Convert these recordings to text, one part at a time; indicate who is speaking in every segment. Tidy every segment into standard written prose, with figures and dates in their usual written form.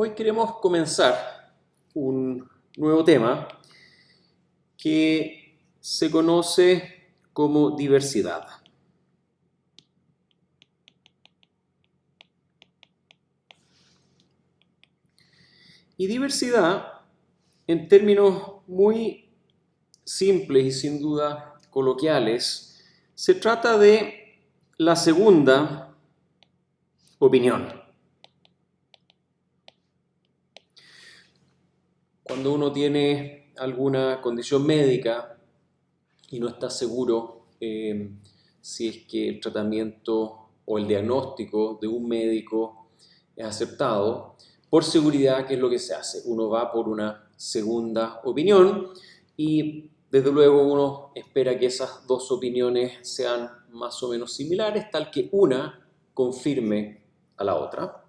Speaker 1: Hoy queremos comenzar un nuevo tema que se conoce como diversidad. Y diversidad, en términos muy simples y sin duda coloquiales, se trata de la segunda opinión. Cuando uno tiene alguna condición médica y no está seguro si es que el tratamiento o el diagnóstico de un médico es aceptado, por seguridad, ¿qué es lo que se hace? Uno va por una segunda opinión y desde luego uno espera que esas dos opiniones sean más o menos similares, tal que una confirme a la otra.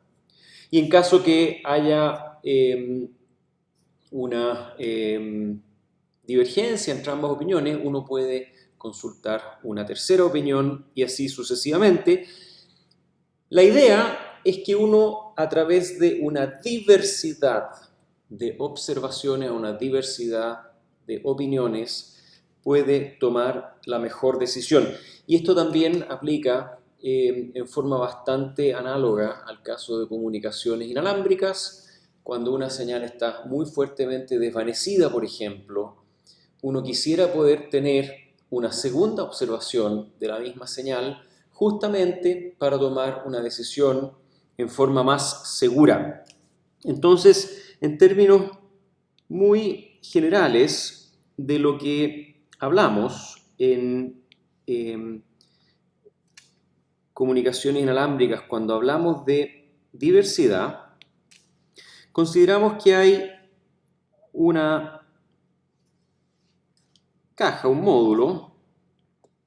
Speaker 1: Y en caso que haya una divergencia entre ambas opiniones, uno puede consultar una tercera opinión y así sucesivamente. La idea es que uno, a través de una diversidad de observaciones, una diversidad de opiniones, puede tomar la mejor decisión. Y esto también aplica en forma bastante análoga al caso de comunicaciones inalámbricas. Cuando una señal está muy fuertemente desvanecida, por ejemplo, uno quisiera poder tener una segunda observación de la misma señal justamente para tomar una decisión en forma más segura. Entonces, en términos muy generales de lo que hablamos en comunicaciones inalámbricas, cuando hablamos de diversidad, consideramos que hay una caja, un módulo,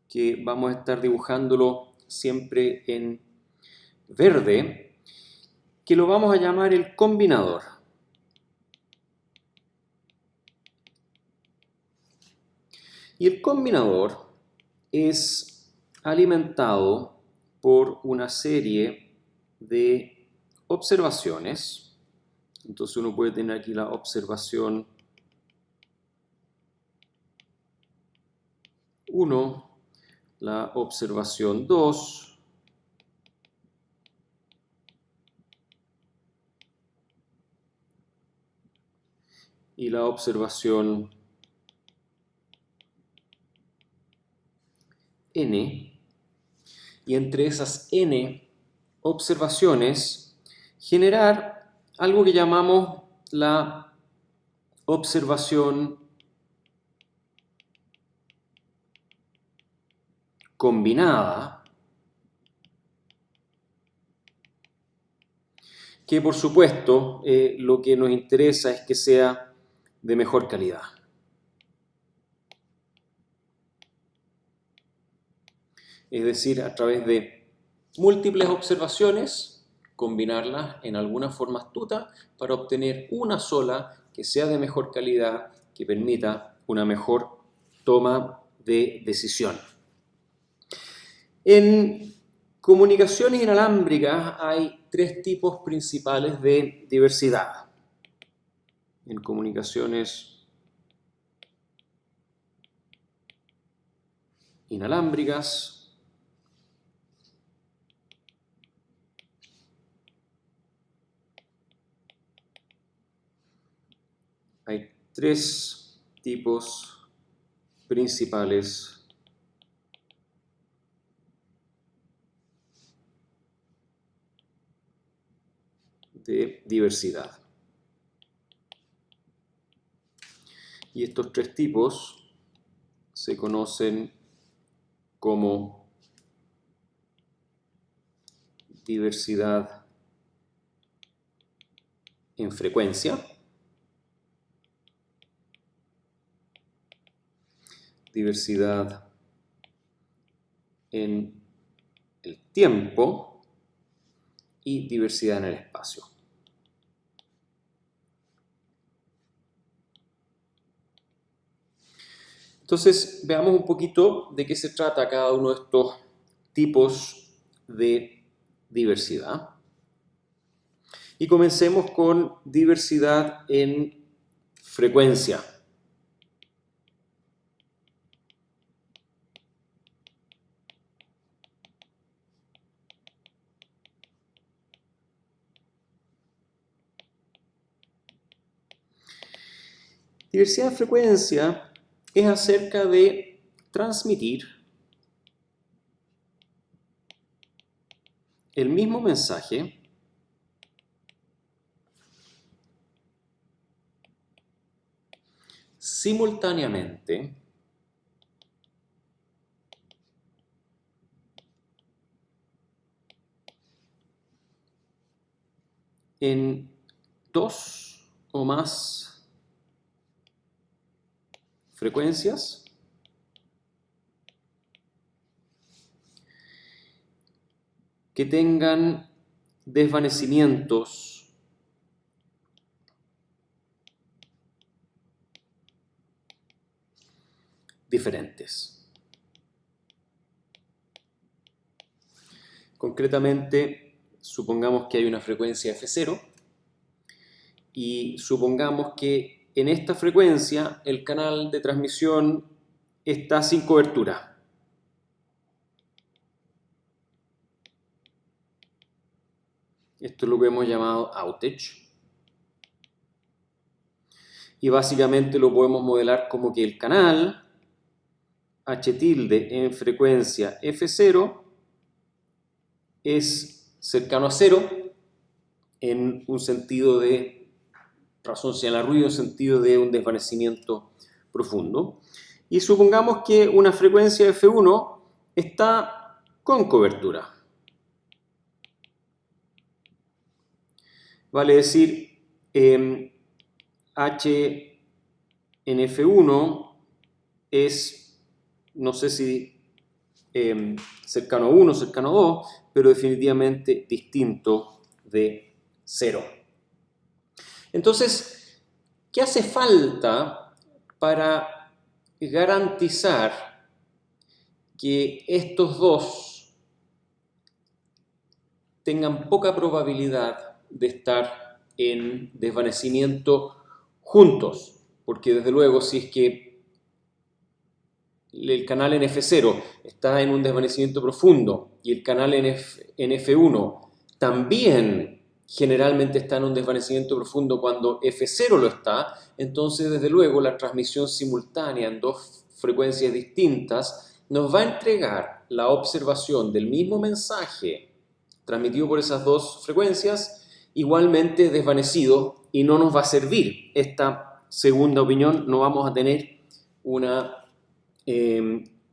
Speaker 1: que vamos a estar dibujándolo siempre en verde, que lo vamos a llamar el combinador. Y el combinador es alimentado por una serie de observaciones. Entonces uno puede tener aquí la observación 1, la observación 2, y la observación n, y entre esas n observaciones generar algo que llamamos la observación combinada, que por supuesto lo que nos interesa es que sea de mejor calidad. Es decir, a través de múltiples observaciones, combinarlas en alguna forma astuta para obtener una sola que sea de mejor calidad, que permita una mejor toma de decisión. En comunicaciones inalámbricas hay tres tipos principales de diversidad. En comunicaciones inalámbricas hay tres tipos principales de diversidad. Y estos tres tipos se conocen como diversidad en frecuencia, diversidad en el tiempo y diversidad en el espacio. Entonces, veamos un poquito de qué se trata cada uno de estos tipos de diversidad. Y comencemos con diversidad en frecuencia. Diversidad de frecuencia es acerca de transmitir el mismo mensaje simultáneamente en dos o más frecuencias que tengan desvanecimientos diferentes. Concretamente, supongamos que hay una frecuencia F0 y supongamos que en esta frecuencia el canal de transmisión está sin cobertura. Esto es lo que hemos llamado outage. Y básicamente lo podemos modelar como que el canal H tilde en frecuencia F0 es cercano a cero en un sentido de razón señal a ruido, en sentido de un desvanecimiento profundo. Y supongamos que una frecuencia F1 está con cobertura. Vale decir, H en F1 es, no sé si cercano a 1, cercano a 2, pero definitivamente distinto de 0. Entonces, ¿qué hace falta para garantizar que estos dos tengan poca probabilidad de estar en desvanecimiento juntos? Porque desde luego, si es que el canal en F0 está en un desvanecimiento profundo y el canal en F1 también generalmente está en un desvanecimiento profundo cuando F0 lo está, entonces desde luego la transmisión simultánea en dos frecuencias distintas nos va a entregar la observación del mismo mensaje transmitido por esas dos frecuencias igualmente desvanecido y no nos va a servir esta segunda opinión, no vamos a tener una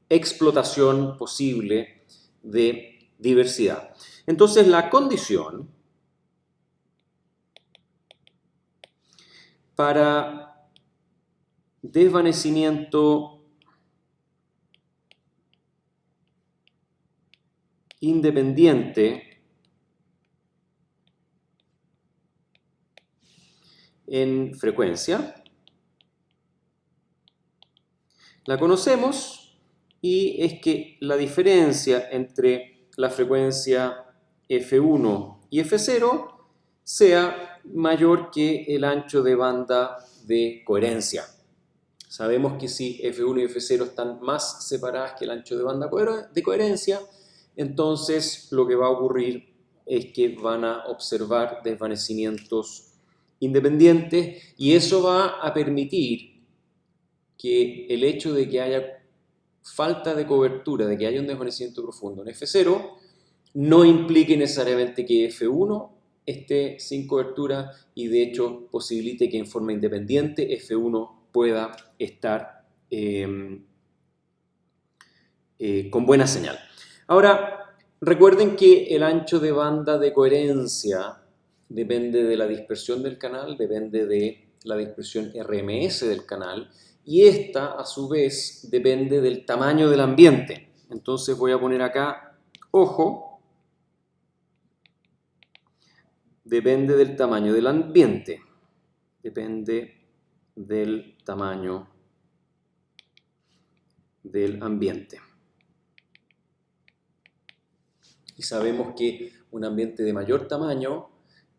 Speaker 1: explotación posible de diversidad. Entonces, la condición para desvanecimiento independiente en frecuencia la conocemos y es que la diferencia entre la frecuencia F1 y F0 sea mayor que el ancho de banda de coherencia. Sabemos que si F1 y F0 están más separadas que el ancho de banda de coherencia, entonces lo que va a ocurrir es que van a observar desvanecimientos independientes y eso va a permitir que el hecho de que haya falta de cobertura, de que haya un desvanecimiento profundo en F0, no implique necesariamente que F1 esté sin cobertura y de hecho posibilite que en forma independiente F1 pueda estar con buena señal. Ahora, recuerden que el ancho de banda de coherencia depende de la dispersión del canal, depende de la dispersión RMS del canal y esta, a su vez, depende del tamaño del ambiente. Entonces voy a poner acá, ojo, depende del tamaño del ambiente. Depende del tamaño del ambiente. Y sabemos que un ambiente de mayor tamaño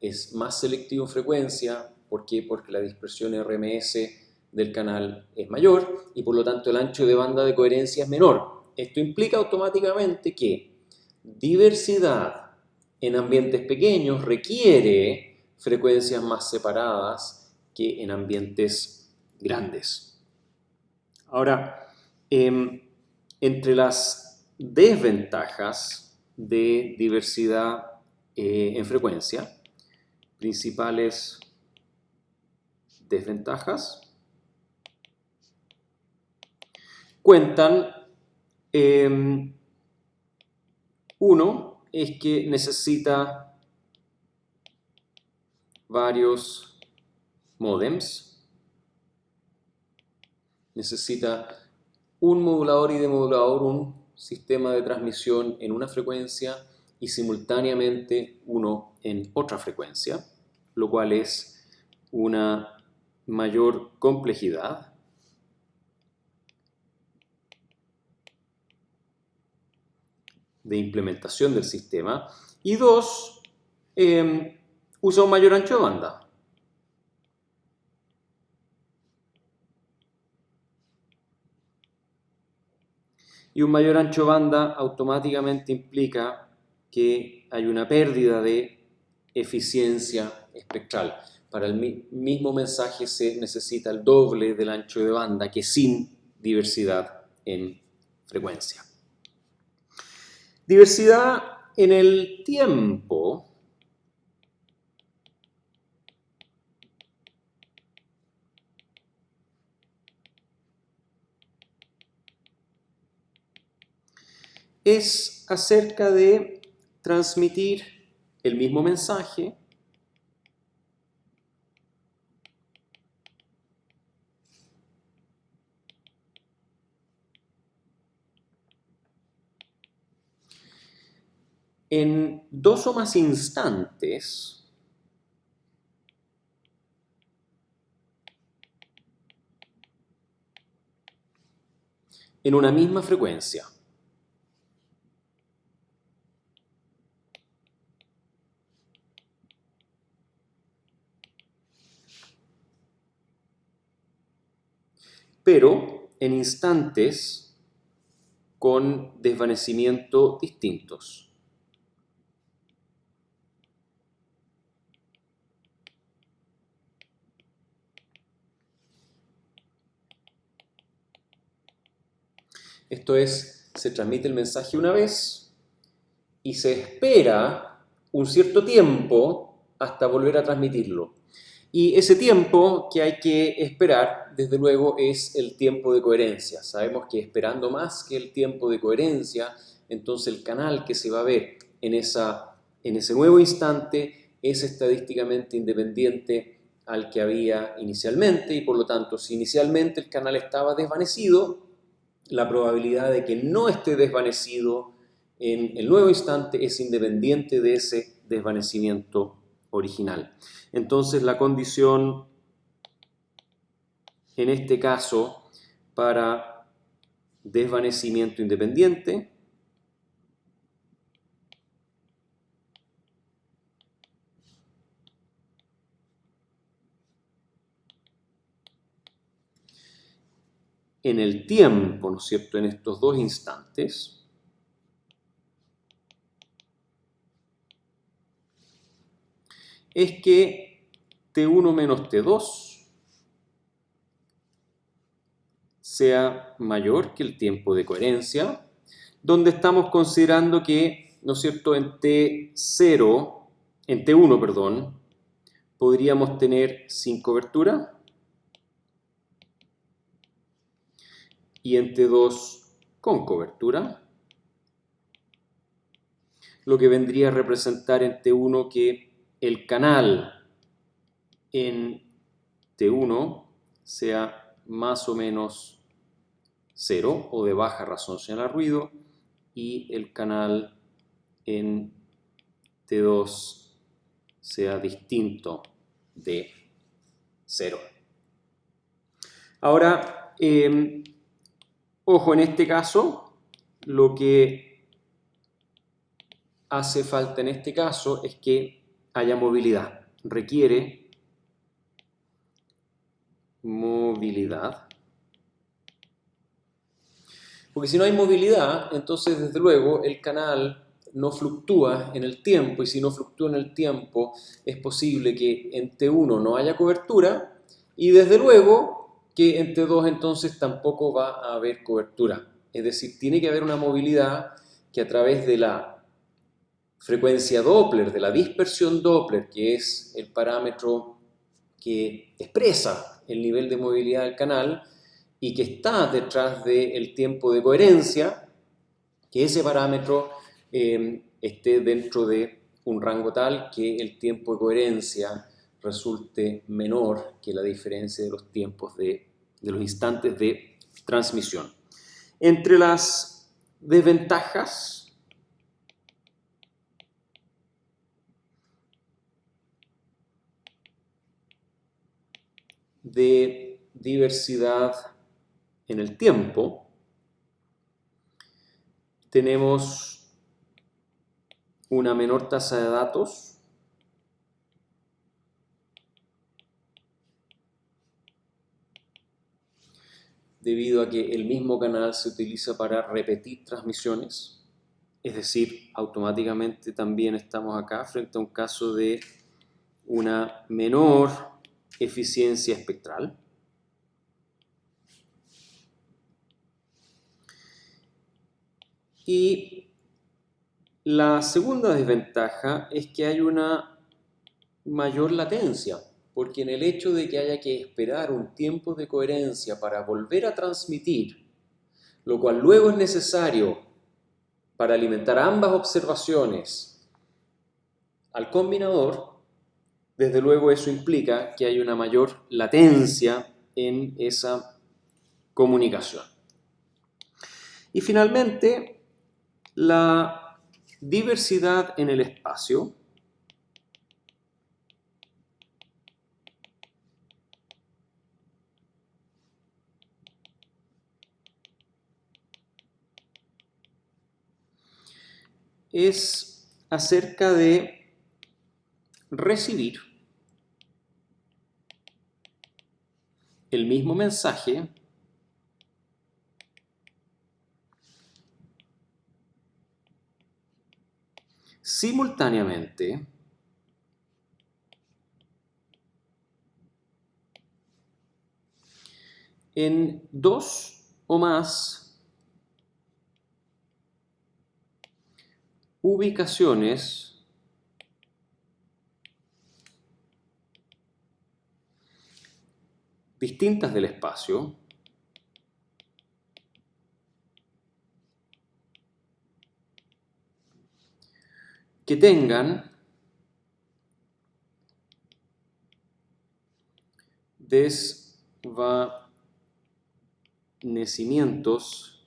Speaker 1: es más selectivo en frecuencia. ¿Por qué? Porque la dispersión RMS del canal es mayor y por lo tanto el ancho de banda de coherencia es menor. Esto implica automáticamente que diversidad en ambientes pequeños requiere frecuencias más separadas que en ambientes grandes. Ahora, entre las desventajas de diversidad en frecuencia, principales desventajas, cuentan, uno es que necesita varios módems, necesita un modulador y demodulador, un sistema de transmisión en una frecuencia y simultáneamente uno en otra frecuencia, lo cual es una mayor complejidad. De implementación del sistema. Y dos, usa un mayor ancho de banda. Y un mayor ancho de banda automáticamente implica que hay una pérdida de eficiencia espectral. Para el mismo mensaje se necesita el doble del ancho de banda que sin diversidad en frecuencia. Diversidad en el tiempo. Es acerca de transmitir el mismo mensaje en dos o más instantes en una misma frecuencia. Pero en instantes con desvanecimiento distintos. Esto es, se transmite el mensaje una vez y se espera un cierto tiempo hasta volver a transmitirlo. Y ese tiempo que hay que esperar, desde luego, es el tiempo de coherencia. Sabemos que esperando más que el tiempo de coherencia, entonces el canal que se va a ver en ese nuevo instante es estadísticamente independiente al que había inicialmente y por lo tanto, si inicialmente el canal estaba desvanecido, la probabilidad de que no esté desvanecido en el nuevo instante es independiente de ese desvanecimiento original. Entonces la condición en este caso para desvanecimiento independiente en el tiempo, ¿no es cierto?, en estos dos instantes, es que T1 menos T2 sea mayor que el tiempo de coherencia, donde estamos considerando que, ¿no es cierto?, en T1, perdón, podríamos tener sin cobertura y en T2 con cobertura, lo que vendría a representar en T1 que el canal en T1 sea más o menos 0 o de baja razón señal al ruido y el canal en T2 sea distinto de 0. Ahora, ojo, en este caso, lo que hace falta en este caso es que haya movilidad. Requiere movilidad. Porque si no hay movilidad, entonces desde luego el canal no fluctúa en el tiempo, y si no fluctúa en el tiempo es posible que en T1 no haya cobertura, y desde luego que en T2 entonces tampoco va a haber cobertura. Es decir, tiene que haber una movilidad que a través de la frecuencia Doppler, de la dispersión Doppler, que es el parámetro que expresa el nivel de movilidad del canal y que está detrás del tiempo de coherencia, que ese parámetro esté dentro de un rango tal que el tiempo de coherencia resulte menor que la diferencia de los tiempos de los instantes de transmisión. Entre las desventajas de diversidad en el tiempo, tenemos una menor tasa de datos, debido a que el mismo canal se utiliza para repetir transmisiones, es decir, automáticamente también estamos acá frente a un caso de una menor eficiencia espectral. Y la segunda desventaja es que hay una mayor latencia, porque en el hecho de que haya que esperar un tiempo de coherencia para volver a transmitir, lo cual luego es necesario para alimentar ambas observaciones al combinador, desde luego eso implica que hay una mayor latencia en esa comunicación. Y finalmente, la diversidad en el espacio es acerca de recibir el mismo mensaje simultáneamente en dos o más ubicaciones distintas del espacio que tengan desvanecimientos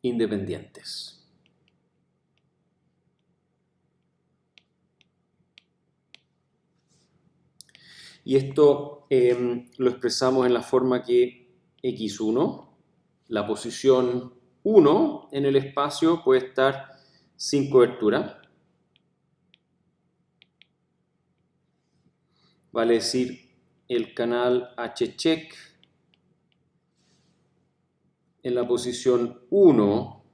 Speaker 1: independientes. Y esto lo expresamos en la forma que x1, la posición 1 en el espacio, puede estar sin cobertura. Vale decir, el canal H-check en la posición 1,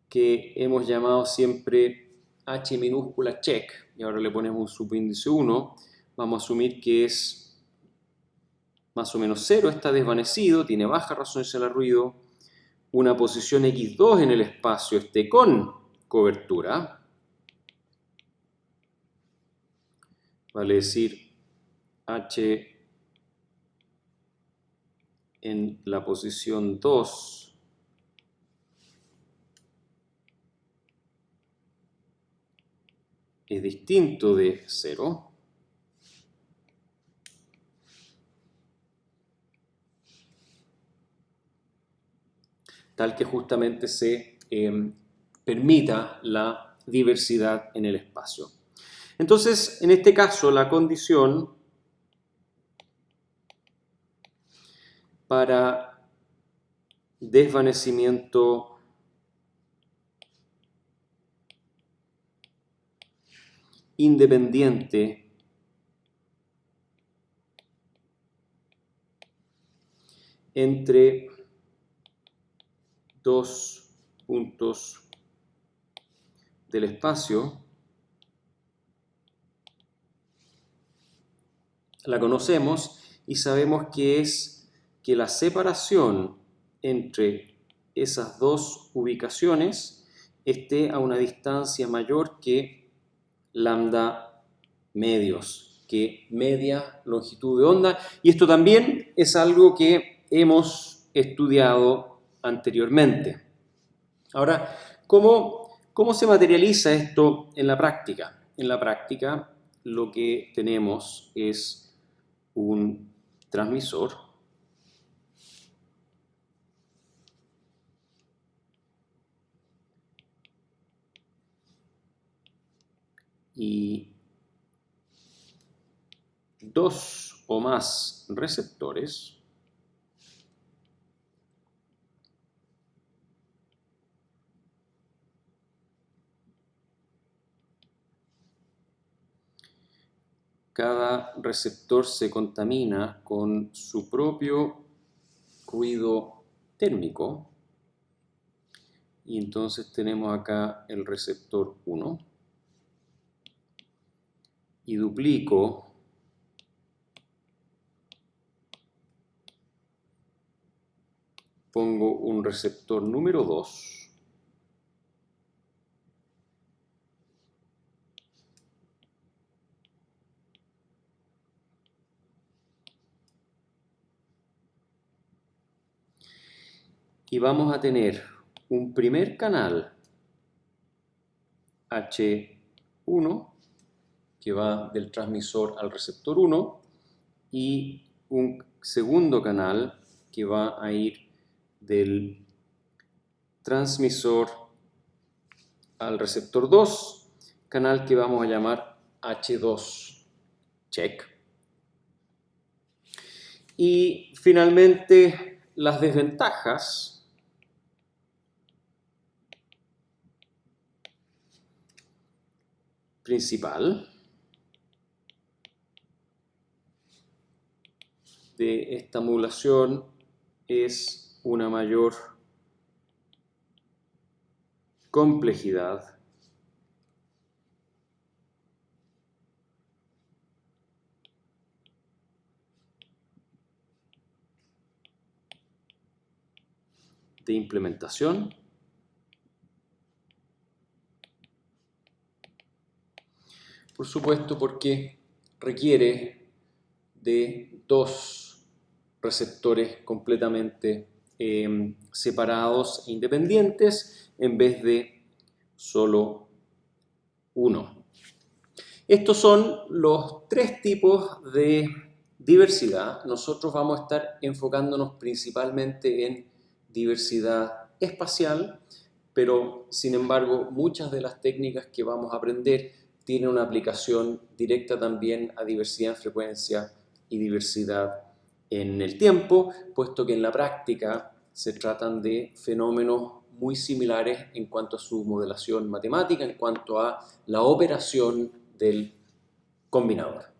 Speaker 1: que hemos llamado siempre H minúscula check, y ahora le ponemos un subíndice 1, vamos a asumir que es más o menos 0, está desvanecido, tiene baja resonancia al ruido. Una posición x2 en el espacio esté con cobertura, vale decir H en la posición 2 es distinto de 0. Tal que justamente se permita la diversidad en el espacio. Entonces, en este caso, la condición para desvanecimiento independiente entre dos puntos del espacio, la conocemos y sabemos que es que la separación entre esas dos ubicaciones esté a una distancia mayor que lambda medios, que media longitud de onda, y esto también es algo que hemos estudiado anteriormente. Ahora, ¿cómo se materializa esto en la práctica? En la práctica lo que tenemos es un transmisor y dos o más receptores cada receptor se contamina con su propio ruido térmico y entonces tenemos acá el receptor 1 y duplico pongo un receptor número 2 y vamos a tener un primer canal H1 que va del transmisor al receptor 1 y un segundo canal que va a ir del transmisor al receptor 2, canal que vamos a llamar H2 check. Y finalmente las desventajas principal de esta modulación es una mayor complejidad de implementación por supuesto porque requiere de dos receptores completamente separados e independientes en vez de solo uno. Estos son los tres tipos de diversidad. Nosotros vamos a estar enfocándonos principalmente en diversidad espacial, pero sin embargo muchas de las técnicas que vamos a aprender tienen una aplicación directa también a diversidad en frecuencia y diversidad en el tiempo, puesto que en la práctica se tratan de fenómenos muy similares en cuanto a su modelación matemática, en cuanto a la operación del combinador.